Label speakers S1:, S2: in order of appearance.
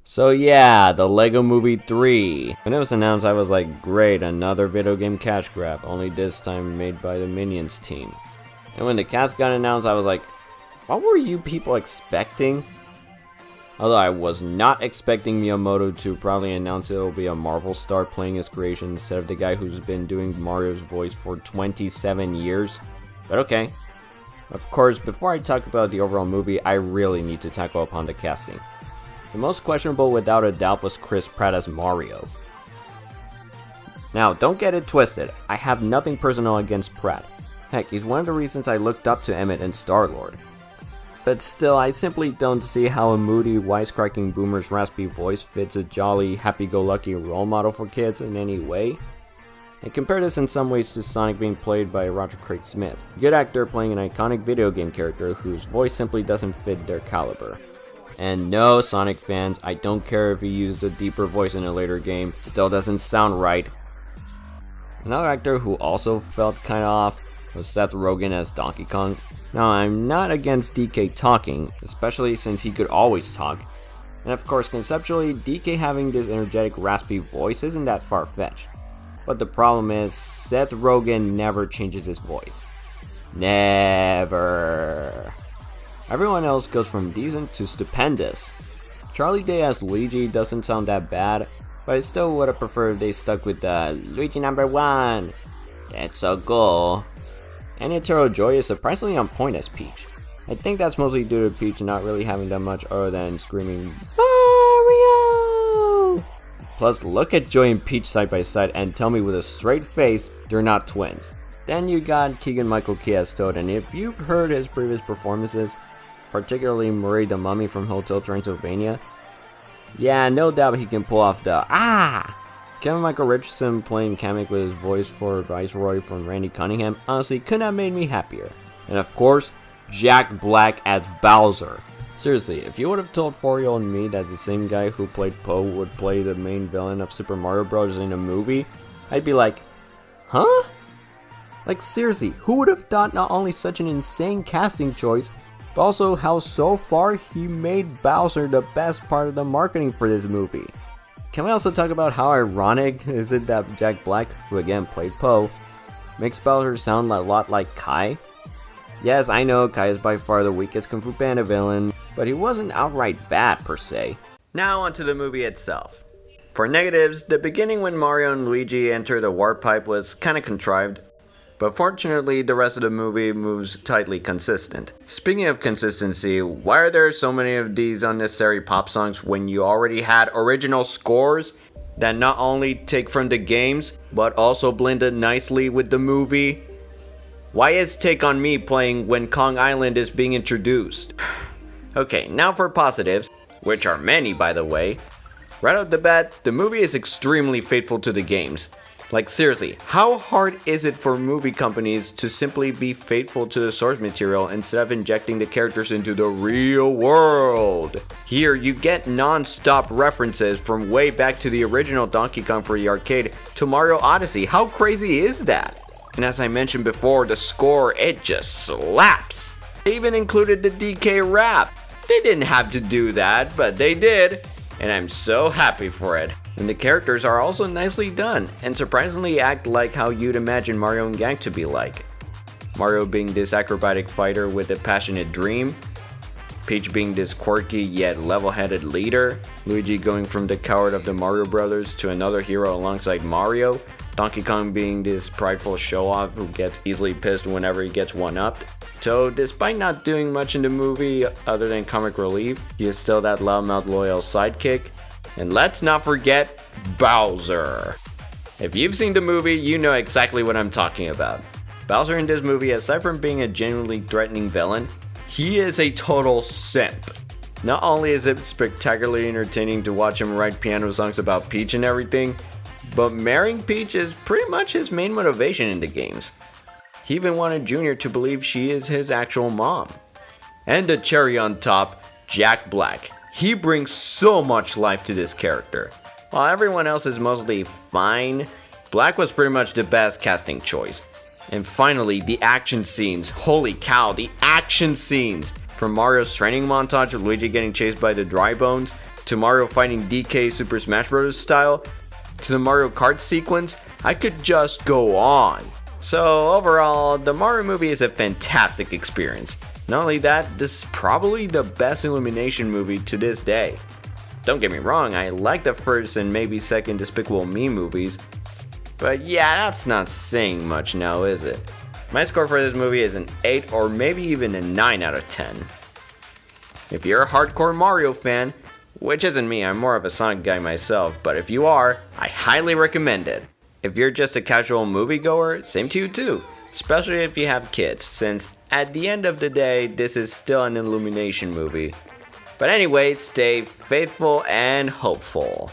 S1: So yeah, the Lego Movie 3. When it was announced, I was like, great, another video game cash grab, only this time made by the Minions team. And when the cast got announced, I was like, what were you people expecting? Although I was not expecting Miyamoto to probably announce it'll be a Marvel star playing his creation instead of the guy who's been doing Mario's voice for 27 years. But okay. Of course, before I talk about the overall movie, I really need to tackle upon the casting. The most questionable without a doubt was Chris Pratt as Mario. Now, don't get it twisted, I have nothing personal against Pratt. Heck, he's one of the reasons I looked up to Emmett and Star-Lord. But still, I simply don't see how a moody, wisecracking boomer's raspy voice fits a jolly, happy-go-lucky role model for kids in any way. And compare this in some ways to Sonic being played by Roger Craig Smith, a good actor playing an iconic video game character whose voice simply doesn't fit their caliber. And no, Sonic fans, I don't care if he used a deeper voice in a later game, it still doesn't sound right. Another actor who also felt kinda off was Seth Rogen as Donkey Kong. Now, I'm not against DK talking, especially since he could always talk. And of course, conceptually, DK having this energetic, raspy voice isn't that far-fetched. But the problem is, Seth Rogen never changes his voice. Never. Everyone else goes from decent to stupendous. Charlie Day as Luigi doesn't sound that bad, but I still would have preferred if they stuck with Luigi #1. That's so cool. Anya Taylor-Joy is surprisingly on point as Peach. I think that's mostly due to Peach not really having done much other than screaming Mario! Plus, look at Joy and Peach side by side and tell me with a straight face they're not twins. Then you got Keegan-Michael Key as Toad, and if you've heard his previous performances, particularly Murray the Mummy from Hotel Transylvania, yeah, no doubt he can pull off the Kevin Michael Richardson playing Kamek with his voice for Viceroy from Randy Cunningham honestly could not have made me happier. And of course, Jack Black as Bowser. Seriously, if you would have told 4-year-old me that the same guy who played Poe would play the main villain of Super Mario Bros. In a movie, I'd be like, huh? Like seriously, who would have thought not only such an insane casting choice, but also how so far he made Bowser the best part of the marketing for this movie. Can we also talk about how ironic is it that Jack Black, who again played Poe, makes Bowser sound a lot like Kai? Yes, I know Kai is by far the weakest Kung Fu Panda villain, but he wasn't outright bad per se. Now onto the movie itself. For negatives, the beginning when Mario and Luigi enter the warp pipe was kinda contrived. But fortunately, the rest of the movie moves tightly consistent. Speaking of consistency, why are there so many of these unnecessary pop songs when you already had original scores that not only take from the games, but also blended nicely with the movie? Why is Take On Me playing when Kong Island is being introduced? Okay, now for positives, which are many by the way. Right off the bat, the movie is extremely faithful to the games. Like seriously, how hard is it for movie companies to simply be faithful to the source material instead of injecting the characters into the real world? Here you get non-stop references from way back to the original Donkey Kong for the arcade to Mario Odyssey. How crazy is that? And as I mentioned before, the score, it just slaps. They even included the DK rap. They didn't have to do that, but they did. And I'm so happy for it. And the characters are also nicely done, and surprisingly act like how you'd imagine Mario and gang to be like. Mario being this acrobatic fighter with a passionate dream, Peach being this quirky yet level-headed leader, Luigi going from the coward of the Mario Brothers to another hero alongside Mario, Donkey Kong being this prideful show-off who gets easily pissed whenever he gets one-upped. Toad, despite not doing much in the movie other than comic relief, he is still that loudmouth loyal sidekick. And let's not forget Bowser. If you've seen the movie, you know exactly what I'm talking about. Bowser in this movie, aside from being a genuinely threatening villain, he is a total simp. Not only is it spectacularly entertaining to watch him write piano songs about Peach and everything, but marrying Peach is pretty much his main motivation in the games. He even wanted Junior to believe she is his actual mom. And the cherry on top, Jack Black. He brings so much life to this character. While everyone else is mostly fine, Black was pretty much the best casting choice. And finally, the action scenes. Holy cow, the action scenes! From Mario's training montage of Luigi getting chased by the Dry Bones, to Mario fighting DK Super Smash Bros. Style, to the Mario Kart sequence, I could just go on. So overall, the Mario movie is a fantastic experience. Not only that, this is probably the best Illumination movie to this day. Don't get me wrong, I like the first and maybe second Despicable Me movies, but yeah, that's not saying much now, is it? My score for this movie is an 8 or maybe even a 9 out of 10. If you're a hardcore Mario fan, which isn't me, I'm more of a Sonic guy myself, but if you are, I highly recommend it. If you're just a casual moviegoer, same to you too, especially if you have kids, since at the end of the day, this is still an Illumination movie. But anyway, stay faithful and hopeful.